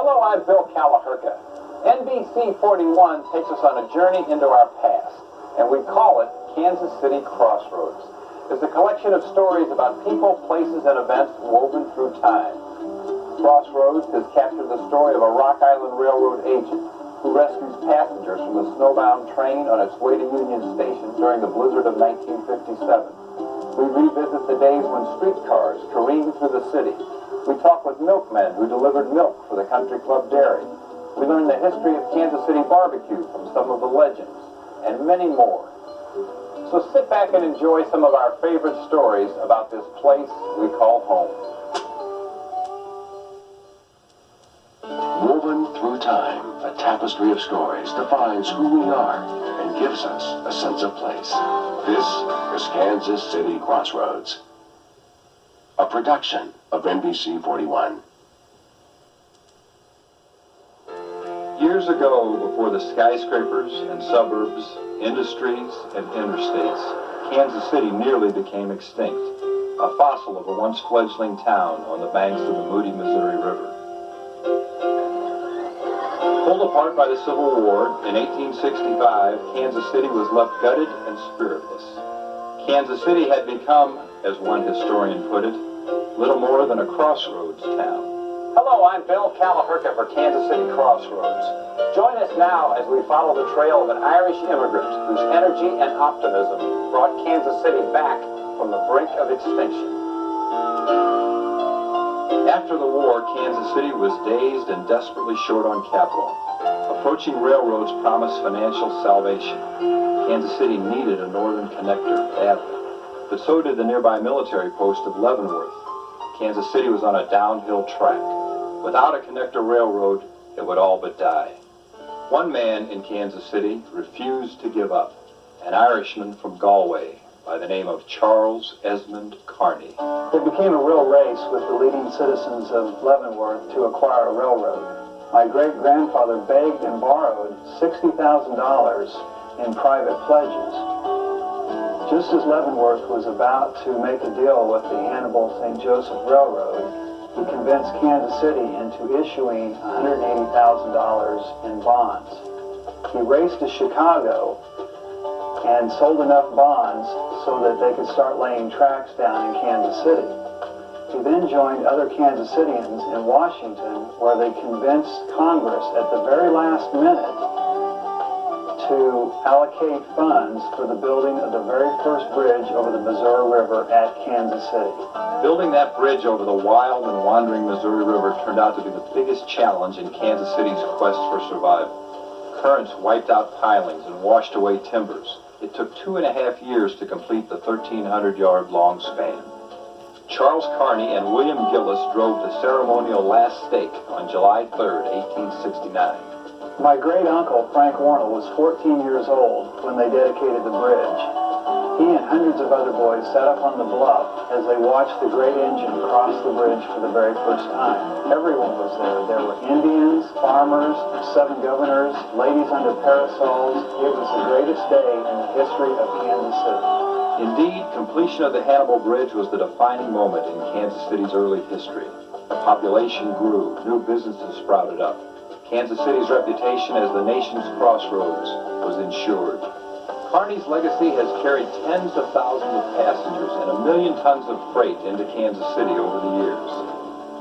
Hello, I'm Bill Kalahurka. NBC 41 takes us on a journey into our past, and we call it Kansas City Crossroads. It's a collection of stories about people, places, and events woven through time. Crossroads has captured the story of a Rock Island Railroad agent who rescues passengers from a snowbound train on its way to Union Station during the blizzard of 1957. We revisit the days when streetcars careened through the city. We talk with milkmen who delivered milk for the country club dairy. We learn the history of Kansas City barbecue from some of the legends, and many more. So sit back and enjoy some of our favorite stories about this place we call home. Woven through time, a tapestry of stories defines who we are and gives us a sense of place. This is Kansas City Crossroads, a production of NBC 41. Years ago, before the skyscrapers and suburbs, industries and interstates, Kansas City nearly became extinct, a fossil of a once fledgling town on the banks of the Moody, Missouri River. Pulled apart by the Civil War, in 1865, Kansas City was left gutted and spiritless. Kansas City had become, as one historian put it, little more than a crossroads town. Hello, I'm Bill Kalahurka for Kansas City Crossroads. Join us now as we follow the trail of an Irish immigrant whose energy and optimism brought Kansas City back from the brink of extinction. After the war, Kansas City was dazed and desperately short on capital. Approaching railroads promised financial salvation. Kansas City needed a northern connector badly, but so did the nearby military post of Leavenworth. Kansas City was on a downhill track. Without a connector railroad, it would all but die. One man in Kansas City refused to give up, an Irishman from Galway by the name of Charles Esmond Kearney. It became a real race with the leading citizens of Leavenworth to acquire a railroad. My great-grandfather begged and borrowed $60,000 in private pledges. Just as Leavenworth was about to make a deal with the Hannibal St. Joseph Railroad, he convinced Kansas City into issuing $180,000 in bonds. He raced to Chicago and sold enough bonds so that they could start laying tracks down in Kansas City. He then joined other Kansas Cityans in Washington, where they convinced Congress at the very last minute to allocate funds for the building of the very first bridge over the Missouri River at Kansas City. Building that bridge over the wild and wandering Missouri River turned out to be the biggest challenge in Kansas City's quest for survival. Currents wiped out pilings and washed away timbers. It took 2.5 years to complete the 1,300-yard long span. Charles Kearney and William Gillis drove the ceremonial last stake on July 3rd, 1869. My great-uncle, Frank Warnell, was 14 years old when they dedicated the bridge. He and hundreds of other boys sat up on the bluff as they watched the great engine cross the bridge for the very first time. Everyone was there. There were Indians, farmers, 7 governors, ladies under parasols. It was the greatest day in the history of Kansas City. Indeed, completion of the Hannibal Bridge was the defining moment in Kansas City's early history. The population grew, new businesses sprouted up. Kansas City's reputation as the nation's crossroads was ensured. Kearney's legacy has carried tens of thousands of passengers and 1 million tons of freight into Kansas City over the years.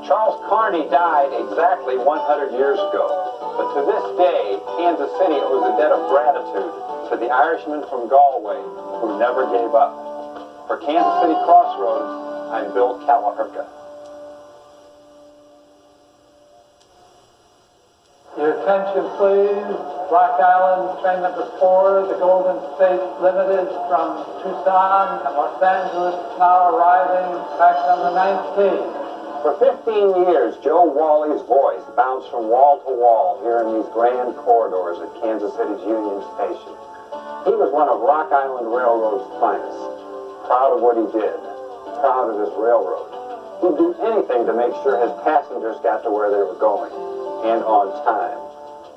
Charles Kearney died exactly 100 years ago, but to this day, Kansas City owes a debt of gratitude to the Irishman from Galway who never gave up. For Kansas City Crossroads, I'm Bill Kalahurka. Your attention, please. Rock Island, train number 4, the Golden State Limited from Tucson and Los Angeles, now arriving, track number 19. For 15 years, Joe Walley's voice bounced from wall to wall here in these grand corridors at Kansas City's Union Station. He was one of Rock Island Railroad's finest. Proud of what he did, proud of his railroad. He'd do anything to make sure his passengers got to where they were going, and on time.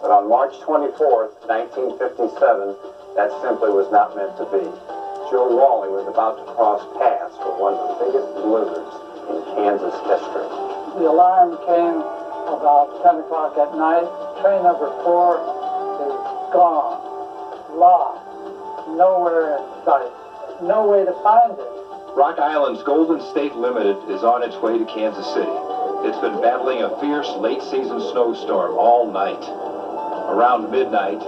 But on March 24th, 1957, that simply was not meant to be. Joe Walley was about to cross paths for one of the biggest blizzards in Kansas history. The alarm came about 10 o'clock at night. Train number 4 is gone, lost, nowhere in sight, no way to find it. Rock Island's Golden State Limited is on its way to Kansas City. It's been battling a fierce late-season snowstorm all night. Around midnight,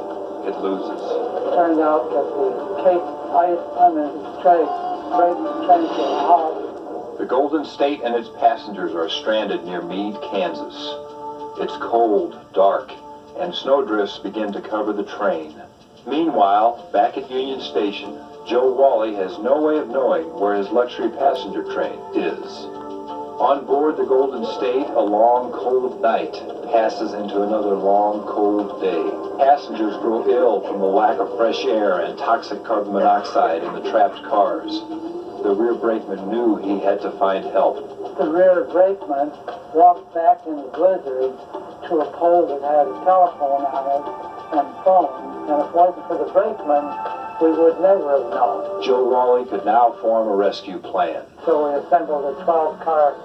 it loses. It turned out that the cake ice on the train train to a halt. The Golden State and its passengers are stranded near Meade, Kansas. It's cold, dark, and snowdrifts begin to cover the train. Meanwhile, back at Union Station, Joe Wally has no way of knowing where his luxury passenger train is. On board the Golden State, a long, cold night passes into another long, cold day. Passengers grow ill from the lack of fresh air and toxic carbon monoxide in the trapped cars. The rear brakeman knew he had to find help. The rear brakeman walked back in the blizzard to a pole that had a telephone on it and phone, and if it wasn't for the brakeman, we would never have known. Joe Wally could now form a rescue plan. So we assembled a 12-car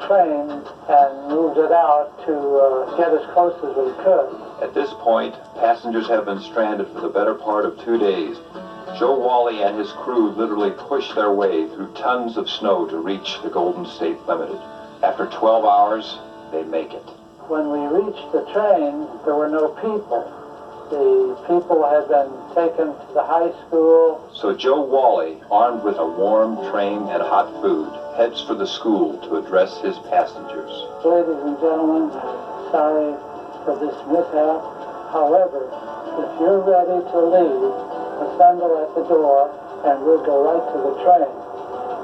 train and moved it out to get as close as we could. At this point, passengers have been stranded for the better part of 2 days. Joe Wally and his crew literally push their way through tons of snow to reach the Golden State Limited. After 12 hours, they make it. When we reached the train, there were no people. The people had been taken to the high school. So Joe Wally, armed with a warm train and hot food, heads for the school to address his passengers. Ladies and gentlemen, sorry for this mishap. However, if you're ready to leave, assemble at the door and we'll go right to the train.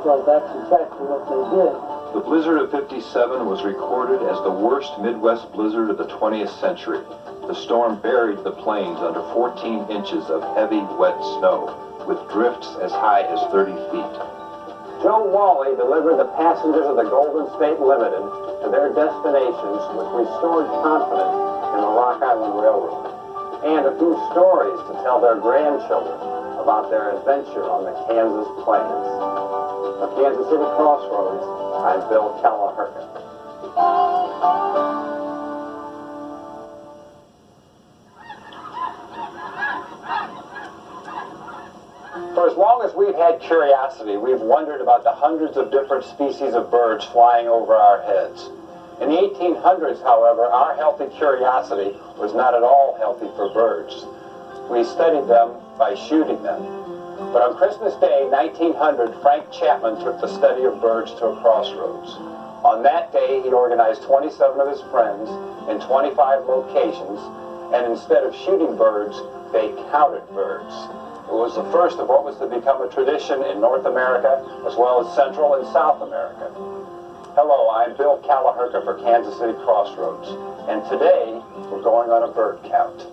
Well, that's exactly what they did. The blizzard of '57 was recorded as the worst Midwest blizzard of the 20th century. The storm buried the plains under 14 inches of heavy, wet snow, with drifts as high as 30 feet. Joe Wally delivered the passengers of the Golden State Limited to their destinations with restored confidence in the Rock Island Railroad, and a few stories to tell their grandchildren about their adventure on the Kansas plains. For Kansas City Crossroads, I'm Bill Kalahurka. For as long as we've had curiosity, we've wondered about the hundreds of different species of birds flying over our heads. In the 1800s, however, our healthy curiosity was not at all healthy for birds. We studied them by shooting them. But on Christmas Day, 1900, Frank Chapman took the study of birds to a crossroads. On that day, he organized 27 of his friends in 25 locations, and instead of shooting birds, they counted birds. It was the first of what was to become a tradition in North America, as well as Central and South America. Hello, I'm Bill Kalahurka for Kansas City Crossroads, and today we're going on a bird count.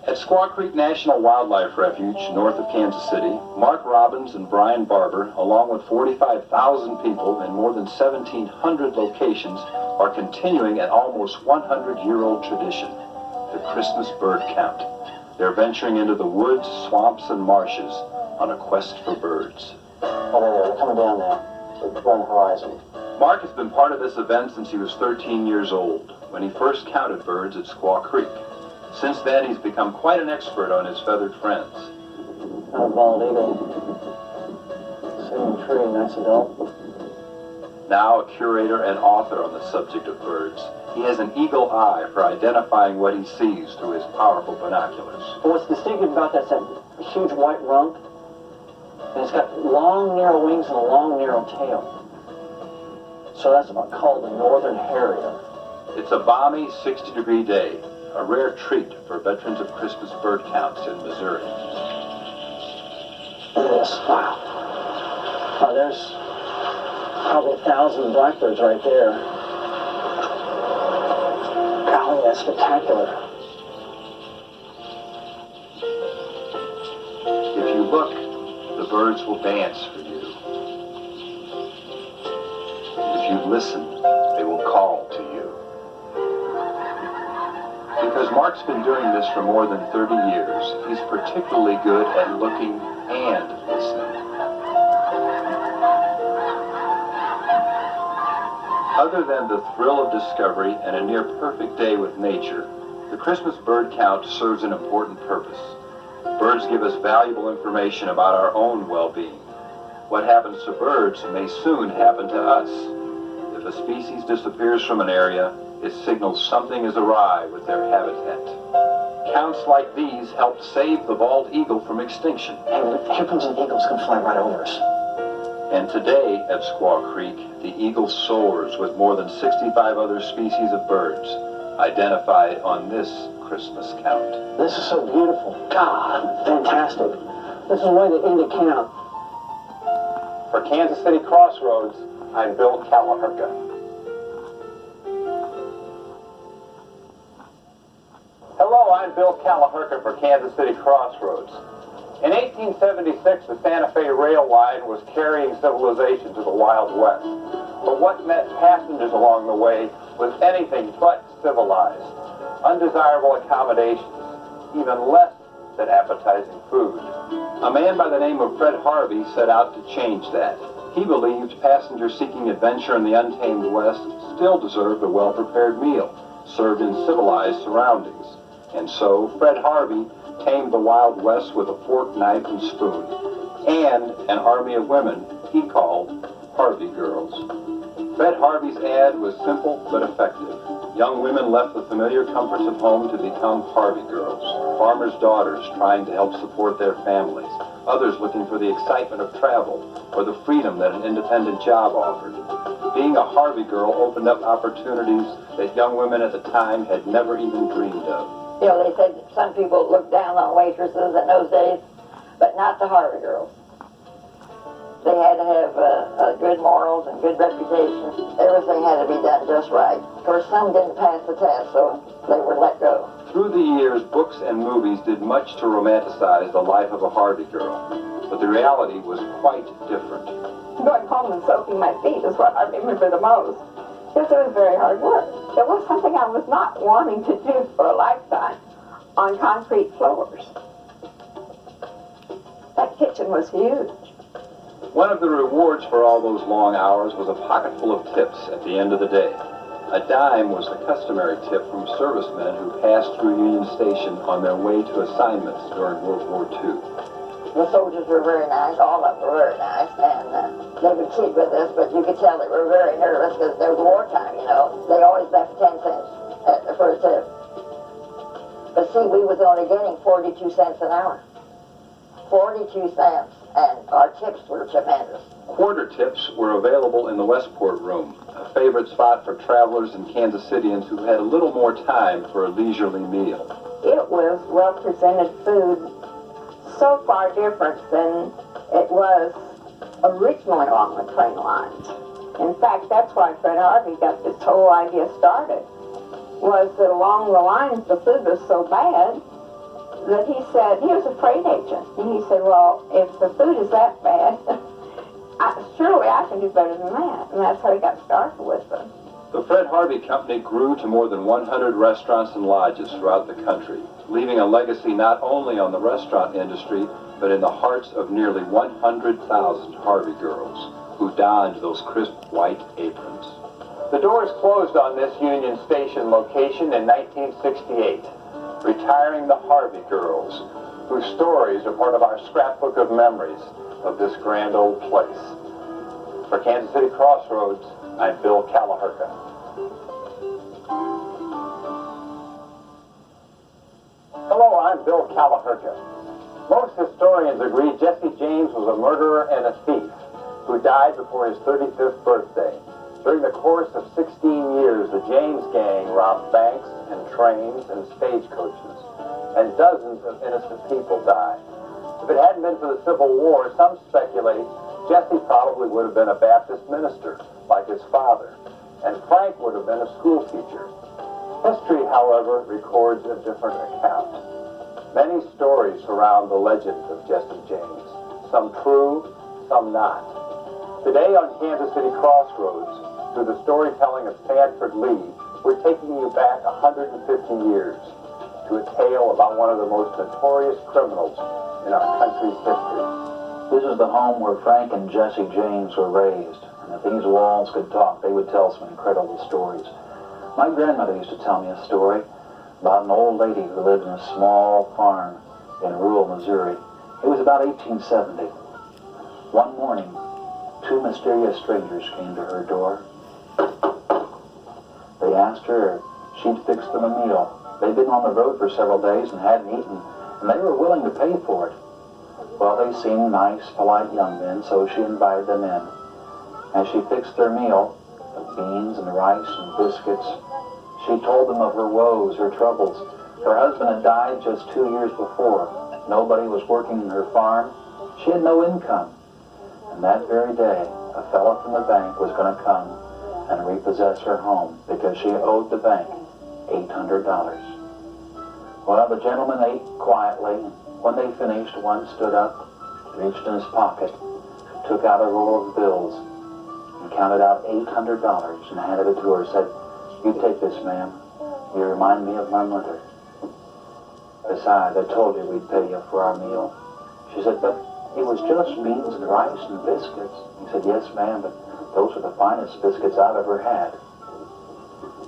At Squaw Creek National Wildlife Refuge, north of Kansas City, Mark Robbins and Brian Barber, along with 45,000 people in more than 1,700 locations, are continuing an almost 100-year-old tradition, the Christmas bird count. They're venturing into the woods, swamps, and marshes on a quest for birds. Oh, they're coming down now. They're on the horizon. Mark has been part of this event since he was 13 years old, when he first counted birds at Squaw Creek. Since then, he's become quite an expert on his feathered friends. Not a bald eagle. Sitting tree, nice adult. Now a curator and author on the subject of birds, he has an eagle eye for identifying what he sees through his powerful binoculars. But what's distinctive about that's that huge white rump, and it's got long, narrow wings and a long, narrow tail. So that's called the northern harrier. It's a balmy 60-degree day, a rare treat for veterans of Christmas bird counts in Missouri. Look at this. Wow. Wow, there's probably 1,000 blackbirds right there. Golly, that's spectacular. If you look, the birds will dance for you. If you listen, they will call to you. Because Mark's been doing this for more than 30 years, he's particularly good at looking and listening. Other than the thrill of discovery and a near-perfect day with nature, the Christmas bird count serves an important purpose. Birds give us valuable information about our own well-being. What happens to birds may soon happen to us. If a species disappears from an area, it signals something is awry with their habitat. Counts like these helped save the bald eagle from extinction. And here comes an eagle's gonna fly right over us. And today at Squaw Creek, the eagle soars with more than 65 other species of birds identified on this Christmas count. This is so beautiful. God, fantastic. This is why they end a count. For Kansas City Crossroads, I'm Bill Kalahurka. Hello, I'm Bill Kalahurka for Kansas City Crossroads. In 1876, the Santa Fe rail line was carrying civilization to the Wild West. But what met passengers along the way was anything but civilized. Undesirable accommodations, even less than appetizing food. A man by the name of Fred Harvey set out to change that. He believed passengers seeking adventure in the untamed West still deserved a well-prepared meal, served in civilized surroundings. And so, Fred Harvey tamed the Wild West with a fork, knife, and spoon, and an army of women he called Harvey Girls. Fred Harvey's ad was simple but effective. Young women left the familiar comforts of home to become Harvey Girls, farmers' daughters trying to help support their families, others looking for the excitement of travel or the freedom that an independent job offered. Being a Harvey Girl opened up opportunities that young women at the time had never even dreamed of. You know, they said some people looked down on waitresses in those days, but not the Harvey Girls. They had to have good morals and good reputation. Everything had to be done just right. Of course, some didn't pass the test, so they were let go. Through the years, books and movies did much to romanticize the life of a Harvey Girl, but the reality was quite different. Going home and soaking my feet is what I remember the most, because it was very hard work. It was something I was not wanting to do for a lifetime on concrete floors. That kitchen was huge. One of the rewards for all those long hours was a pocket full of tips at the end of the day. A dime was the customary tip from servicemen who passed through Union Station on their way to assignments during World War II. The soldiers were very nice, all of them were very nice, and they would kid with us, but you could tell they were very nervous because there was wartime, you know. They always left 10 cents for a tip. But see, we was only getting 42 cents an hour. 42 cents, and our tips were tremendous. Quarter tips were available in the Westport Room, a favorite spot for travelers and Kansas Cityans who had a little more time for a leisurely meal. It was well-presented food, so far different than it was originally along the train lines. In fact, that's why Fred Harvey got this whole idea started, was that along the lines the food was so bad that he said, he was a freight agent, and he said, well, if the food is that bad, surely I can do better than that. And that's how he got started with it. The Fred Harvey Company grew to more than 100 restaurants and lodges throughout the country, leaving a legacy not only on the restaurant industry, but in the hearts of nearly 100,000 Harvey Girls who donned those crisp white aprons. The doors closed on this Union Station location in 1968, retiring the Harvey Girls, whose stories are part of our scrapbook of memories of this grand old place. For Kansas City Crossroads, I'm Bill Kalahurka. Hello, I'm Bill Kalahurka. Most historians agree Jesse James was a murderer and a thief who died before his 35th birthday. During the course of 16 years, the James gang robbed banks and trains and stagecoaches, and dozens of innocent people died. If it hadn't been for the Civil War, some speculate Jesse probably would have been a Baptist minister, like his father, and Frank would have been a school teacher. History, however, records a different account. Many stories surround the legend of Jesse James, some true, some not. Today on Kansas City Crossroads, through the storytelling of Sanford Lee, we're taking you back 150 years to a tale about one of the most notorious criminals in our country's history. This is the home where Frank and Jesse James were raised. And if these walls could talk, they would tell some incredible stories. My grandmother used to tell me a story about an old lady who lived in a small farm in rural Missouri. It was about 1870. One morning, two mysterious strangers came to her door. They asked her if she'd fix them a meal. They'd been on the road for several days and hadn't eaten, and they were willing to pay for it. Well, they seemed nice, polite young men, so she invited them in. As she fixed their meal, the beans and rice and biscuits, she told them of her woes, her troubles. Her husband had died just 2 years before. Nobody was working in her farm. She had no income. And that very day, a fellow from the bank was going to come and repossess her home because she owed the bank $800. Well, the gentleman ate quietly. When they finished, one stood up, reached in his pocket, took out a roll of bills, and counted out $800 and handed it to her, said, "You take this, ma'am. You remind me of my mother. Besides, I told you we'd pay you for our meal." She said, "But it was just beans and rice and biscuits." He said, "Yes, ma'am, but those are the finest biscuits I've ever had."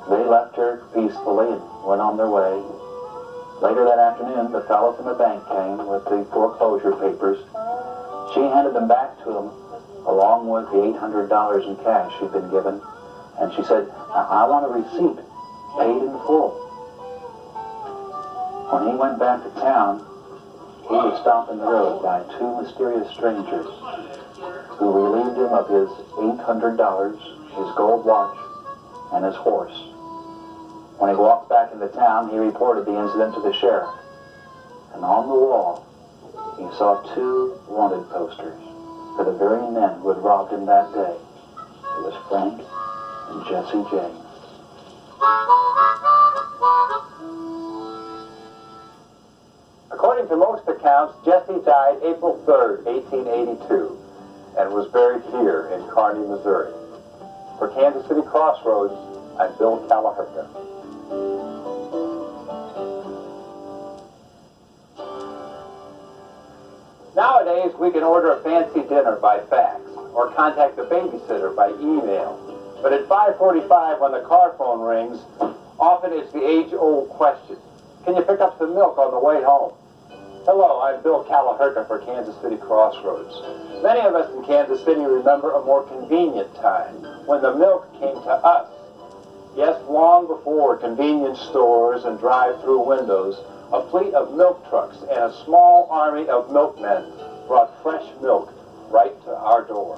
They left her peacefully and went on their way. Later that afternoon, the fellow from the bank came with the foreclosure papers. She handed them back to him, along with the $800 in cash she'd been given. And she said, "I want a receipt, paid in full." When he went back to town, he was stopped in the road by two mysterious strangers who relieved him of his $800, his gold watch, and his horse. When he walked back into town, he reported the incident to the sheriff. And on the wall, he saw two wanted posters for the very men who had robbed him that day. It was Frank and Jesse James. According to most accounts, Jesse died April 3rd, 1882, and was buried here in Kearney, Missouri. For Kansas City Crossroads, I'm Bill Kalahurka. Nowadays, we can order a fancy dinner by fax or contact a babysitter by email. But at 5:45, when the car phone rings, often it's the age-old question: can you pick up some milk on the way home? Hello, I'm Bill Kalahurka for Kansas City Crossroads. Many of us in Kansas City remember a more convenient time when the milk came to us. Yes, long before convenience stores and drive-through windows, a fleet of milk trucks and a small army of milkmen brought fresh milk right to our door.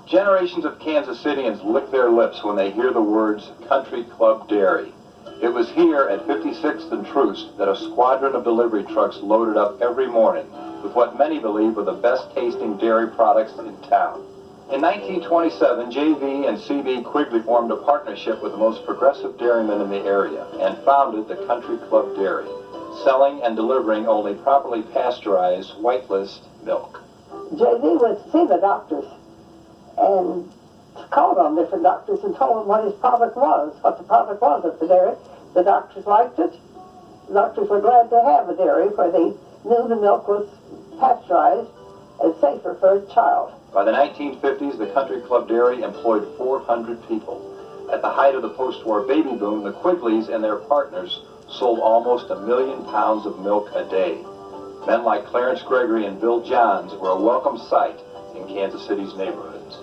Generations of Kansas Cityans lick their lips when they hear the words Country Club Dairy. It was here at 56th and Troost that a squadron of delivery trucks loaded up every morning with what many believe were the best-tasting dairy products in town. In 1927, J.V. and C.B. Quigley formed a partnership with the most progressive dairymen in the area and founded the Country Club Dairy, selling and delivering only properly pasteurized whitelist milk. J.V. would see the doctors and called on different doctors and told them what his product was, what the product was at the dairy. The doctors liked it. The doctors were glad to have a dairy where they knew the milk was pasteurized and safer for a child. By the 1950s, the Country Club Dairy employed 400 people. At the height of the post-war baby boom, the Quigleys and their partners sold almost 1 million pounds of milk a day. Men like Clarence Gregory and Bill Johns were a welcome sight in Kansas City's neighborhoods.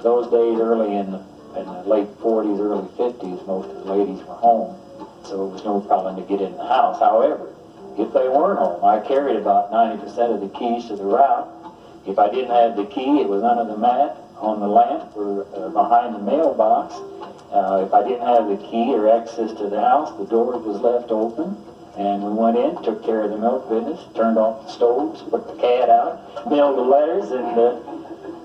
Those days, early in the late 40s, early 50s, most of the ladies were home, so it was no problem to get in the house. However, if they weren't home, I carried about 90% of the keys to the route. If I didn't have the key, it was under the mat, on the lamp, or behind the mailbox. If I didn't have the key or access to the house, the door was left open, and we went in, took care of the milk business, turned off the stoves, put the cat out, mailed the letters, and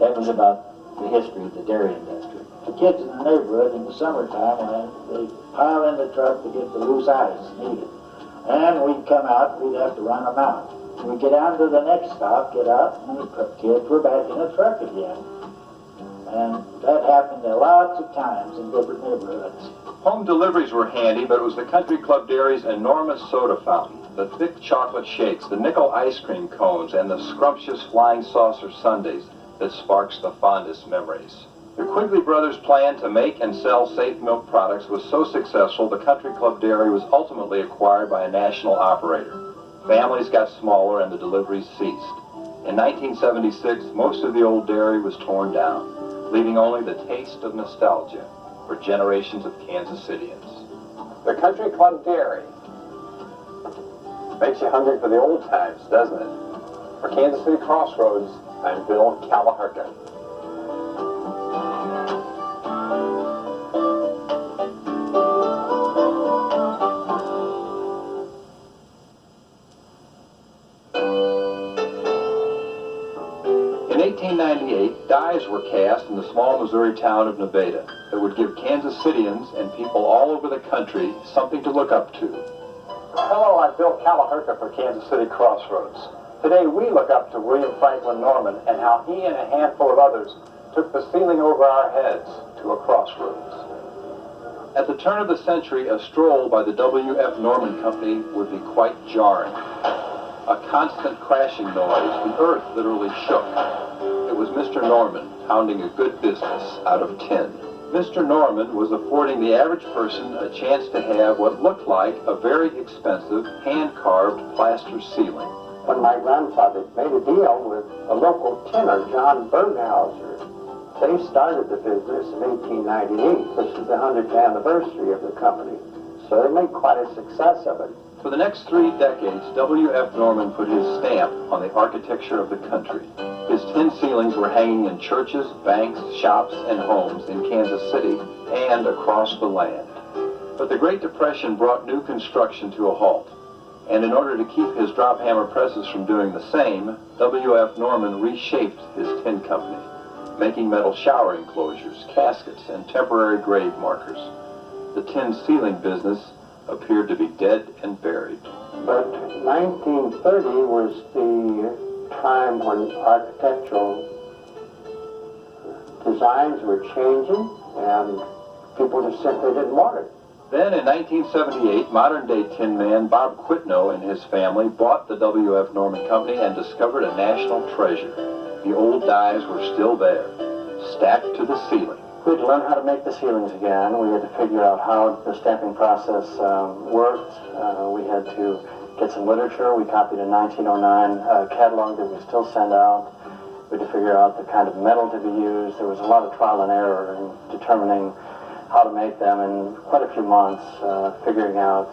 that was about the history of the dairy industry. The kids in the neighborhood in the summertime, when they pile in the truck to get the loose ice needed. And we'd come out, we'd have to run them out. We'd get down to the next stop, get out, and the kids were back in the truck again. And that happened lots of times in different neighborhoods. Home deliveries were handy, but it was the Country Club Dairy's enormous soda fountain, the thick chocolate shakes, the nickel ice cream cones, and the scrumptious flying saucer sundaes that sparks the fondest memories. The Quigley brothers' plan to make and sell safe milk products was so successful, the Country Club Dairy was ultimately acquired by a national operator. Families got smaller and the deliveries ceased. In 1976, most of the old dairy was torn down, leaving only the taste of nostalgia for generations of Kansas Cityans. The Country Club Dairy makes you hungry for the old times, doesn't it? For Kansas City Crossroads, I'm Bill Kalahurka. In 1898, dies were cast in the small Missouri town of Nevada that would give Kansas Cityans and people all over the country something to look up to. Hello, I'm Bill Kalahurka for Kansas City Crossroads. Today we look up to William Franklin Norman and how he and a handful of others took the ceiling over our heads to a crossroads. At the turn of the century, a stroll by the W.F. Norman Company would be quite jarring. A constant crashing noise, the earth literally shook. It was Mr. Norman pounding a good business out of tin. Mr. Norman was affording the average person a chance to have what looked like a very expensive, hand-carved plaster ceiling. When my grandfather made a deal with a local tinner, John Berghauser, they started the business in 1898, which is the 100th anniversary of the company. So they made quite a success of it. For the next 3 decades, W.F. Norman put his stamp on the architecture of the country. His tin ceilings were hanging in churches, banks, shops, and homes in Kansas City and across the land. But the Great Depression brought new construction to a halt. And in order to keep his drop hammer presses from doing the same, W.F. Norman reshaped his tin company, making metal shower enclosures, caskets, and temporary grave markers. The tin ceiling business appeared to be dead and buried. But 1930 was the time when architectural designs were changing and people just simply didn't want it. Then in 1978, modern-day tin man Bob Quitno and his family bought the W.F. Norman Company and discovered a national treasure. The old dies were still there, stacked to the ceiling. We had to learn how to make the ceilings again. We had to figure out how the stamping process worked. We had to get some literature. We copied a 1909 catalog that we still send out. We had to figure out the kind of metal to be used. There was a lot of trial and error in determining how to make them, in quite a few months figuring out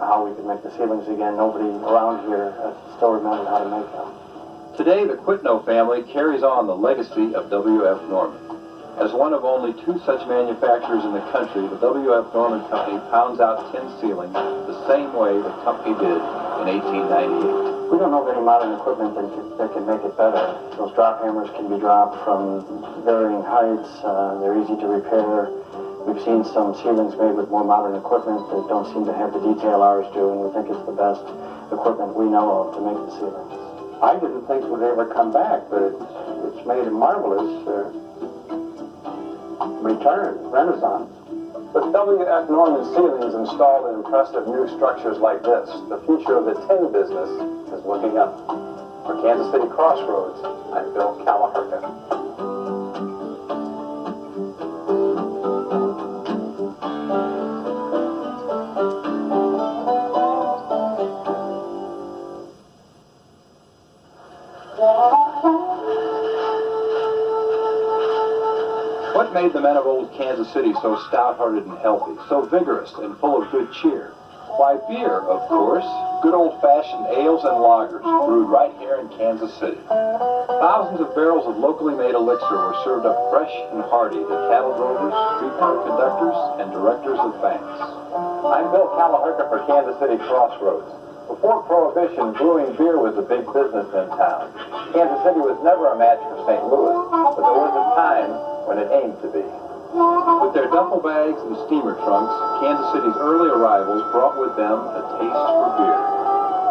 how we could make the ceilings again. Nobody around here still remembered how to make them. Today, the Quitno family carries on the legacy of W.F. Norman. As one of only 2 such manufacturers in the country, the W.F. Norman Company pounds out tin ceilings the same way the company did in 1898. We don't know of any modern equipment that can make it better. Those drop hammers can be dropped from varying heights. They're easy to repair. We've seen some ceilings made with more modern equipment that don't seem to have the detail ours do, and we think it's the best equipment we know of to make the ceilings. I didn't think it would ever come back, but it's made a marvelous return, renaissance. With W.F. Norman ceilings installed in impressive new structures like this, the future of the tin business is looking up. For Kansas City Crossroads, I'm Bill Kalahurka. What made the men of old Kansas City so stout-hearted and healthy, so vigorous and full of good cheer? Why, beer, of course. Good old-fashioned ales and lagers brewed right here in Kansas City. Thousands of barrels of locally made elixir were served up fresh and hearty to cattle drovers, streetcar conductors, and directors of banks. I'm Bill Kalahurka for Kansas City Crossroads. Before Prohibition, brewing beer was a big business in town. Kansas City was never a match for St. Louis, but there was a time when it aimed to be. With their duffel bags and steamer trunks, Kansas City's early arrivals brought with them a taste for beer.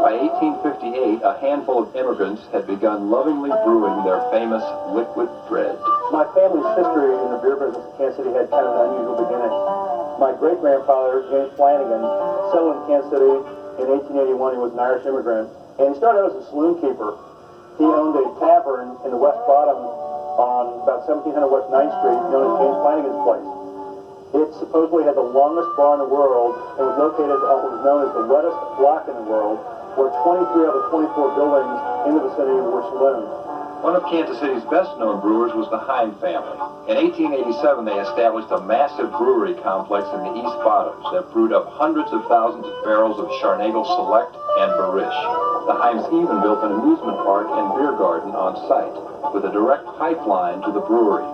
By 1858, a handful of immigrants had begun lovingly brewing their famous liquid bread. My family's history in the beer business in Kansas City had kind of an unusual beginning. My great-grandfather, James Flanagan, settled in Kansas City in 1881. He was an Irish immigrant, and he started out as a saloon keeper. He owned a tavern in the West Bottom on about 1700 West 9th Street, known as James Flanagan's place. It supposedly had the longest bar in the world and was located on what was known as the wettest block in the world, where 23 out of the 24 buildings in the vicinity were saloons. One of Kansas City's best-known brewers was the Heim family. In 1887, they established a massive brewery complex in the East Bottoms that brewed up hundreds of thousands of barrels of Charnagle Select and Barish. The Heims even built an amusement park and beer garden on site, with a direct pipeline to the brewery,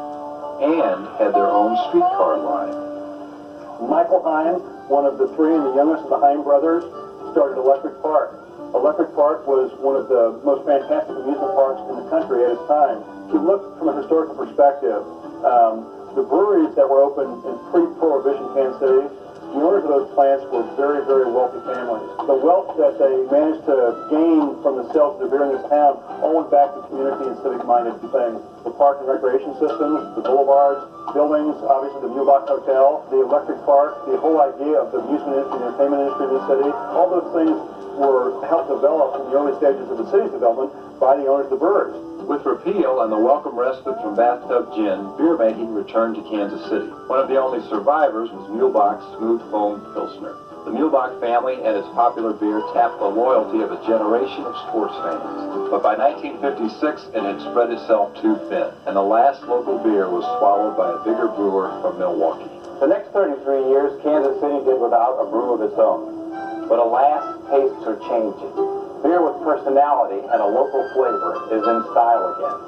and had their own streetcar line. Michael Heim, one of the three and the youngest of the Heim brothers, started Electric Park. Electric Park was one of the most fantastic amusement parks in the country at its time. If you look from a historical perspective, the breweries that were open in pre-Prohibition Kansas City, the owners of those plants were very, very wealthy families. The wealth that they managed to gain from the sales of the beer in this town all went back to community and civic-minded things. The park and recreation systems, the boulevards, buildings, obviously the Muehlbach Hotel, the electric park, the whole idea of the amusement industry and entertainment industry in the city, all those things were helped develop in the early stages of the city's development by the owners of the breweries. With repeal and the welcome respite from bathtub gin, beer making returned to Kansas City. One of the only survivors was Muehlbach's Smooth Foam Pilsner. The Muehlbach family and its popular beer tapped the loyalty of a generation of sports fans. But by 1956, it had spread itself too thin, and the last local beer was swallowed by a bigger brewer from Milwaukee. The next 33 years, Kansas City did without a brew of its own. But alas, tastes are changing. Beer with personality and a local flavor is in style again.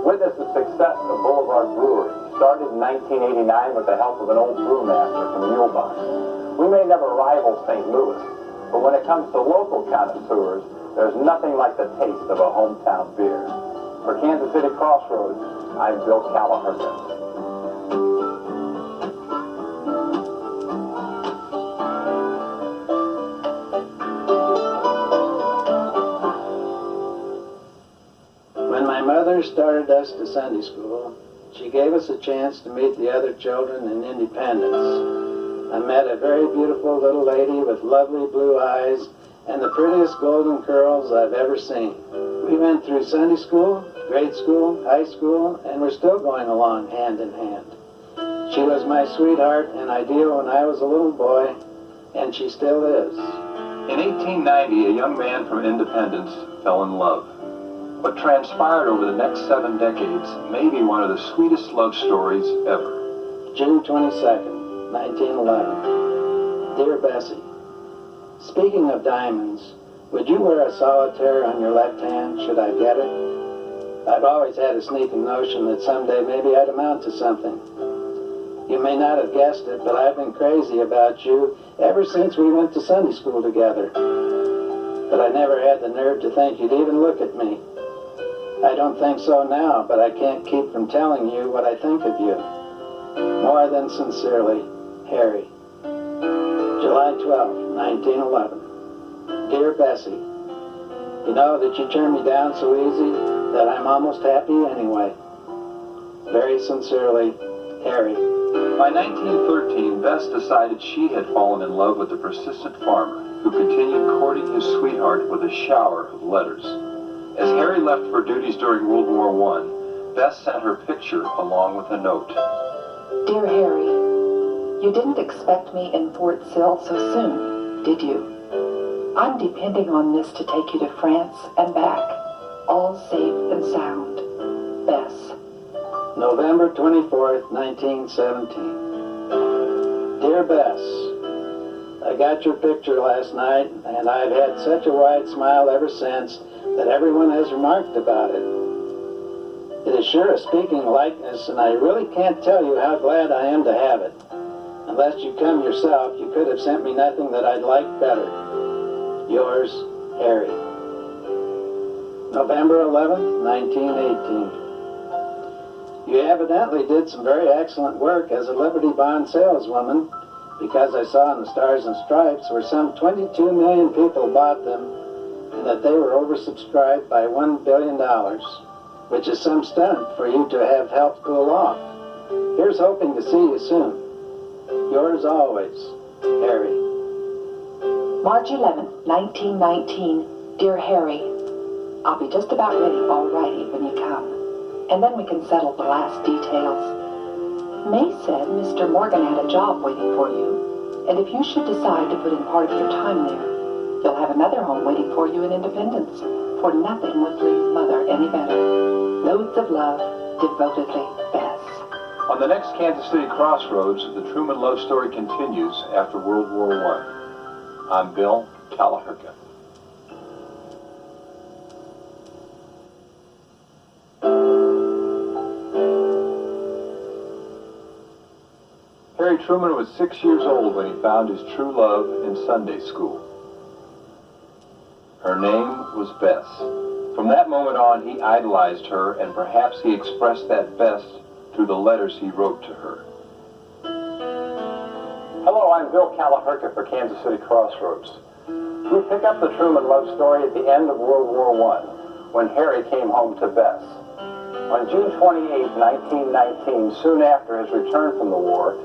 Witness the success of Boulevard Brewery, started in 1989 with the help of an old brewmaster from Muehlbach. We may never rival St. Louis, but when it comes to local connoisseurs, there's nothing like the taste of a hometown beer. For Kansas City Crossroads, I'm Bill Kalahurka. When my mother started us to Sunday school, she gave us a chance to meet the other children in Independence. I met a very beautiful little lady with lovely blue eyes and the prettiest golden curls I've ever seen. We went through Sunday school, grade school, high school, and we're still going along hand in hand. She was my sweetheart and ideal when I was a little boy, and she still is. In 1890, a young man from Independence fell in love. What transpired over the next 7 decades may be one of the sweetest love stories ever. June 22nd, 1911. Dear Bessie, speaking of diamonds, would you wear a solitaire on your left hand should I get it? I've always had a sneaking notion that someday maybe I'd amount to something. You may not have guessed it, but I've been crazy about you ever since we went to Sunday school together. But I never had the nerve to think you'd even look at me. I don't think so now, but I can't keep from telling you what I think of you. More than sincerely, Harry. July 12, 1911. Dear Bessie, you know that you turn me down so easy that I'm almost happy anyway. Very sincerely, Harry. By 1913, Bess decided she had fallen in love with the persistent farmer who continued courting his sweetheart with a shower of letters. As Harry left for duties during World War I, Bess sent her picture along with a note. Dear Harry, you didn't expect me in Fort Sill so soon, did you? I'm depending on this to take you to France and back, all safe and sound. Bess. November 24th, 1917. Dear Bess, I got your picture last night, and I've had such a wide smile ever since that everyone has remarked about it. It is sure a speaking likeness, and I really can't tell you how glad I am to have it. Unless you come yourself, you could have sent me nothing that I'd like better. Yours, Harry. November 11th, 1918. You evidently did some very excellent work as a Liberty Bond saleswoman, because I saw in the Stars and Stripes where some 22 million people bought them, and that they were oversubscribed by $1 billion, which is some stunt for you to have helped pull off. Here's hoping to see you soon. Yours always, Harry. March 11, 1919. Dear Harry, I'll be just about ready alrighty when you come. and then we can settle the last details. May said Mr. Morgan had a job waiting for you, and if you should decide to put in part of your time there, you'll have another home waiting for you in Independence, for nothing would please Mother any better. Loads of love, devotedly, Bess. On the next Kansas City Crossroads, the Truman love story continues after World War I. I'm Bill Kalahurka. Harry Truman was 6 years old when he found his true love in Sunday school. Her name was Bess. From that moment on, he idolized her, and perhaps he expressed that best through the letters he wrote to her. Hello, I'm Bill Kalahurka for Kansas City Crossroads. We pick up the Truman love story at the end of World War I, when Harry came home to Bess. On June 28, 1919, soon after his return from the war,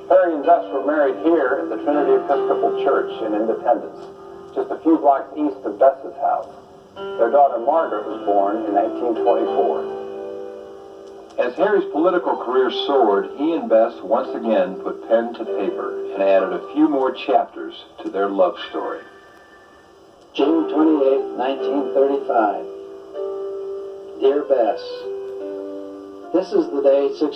Harry and Bess were married here at the Trinity Episcopal Church in Independence, just a few blocks east of Bess's house. Their daughter Margaret was born in 1924. As Harry's political career soared, he and Bess once again put pen to paper and added a few more chapters to their love story. June 28, 1935. Dear Bess, this is the day 16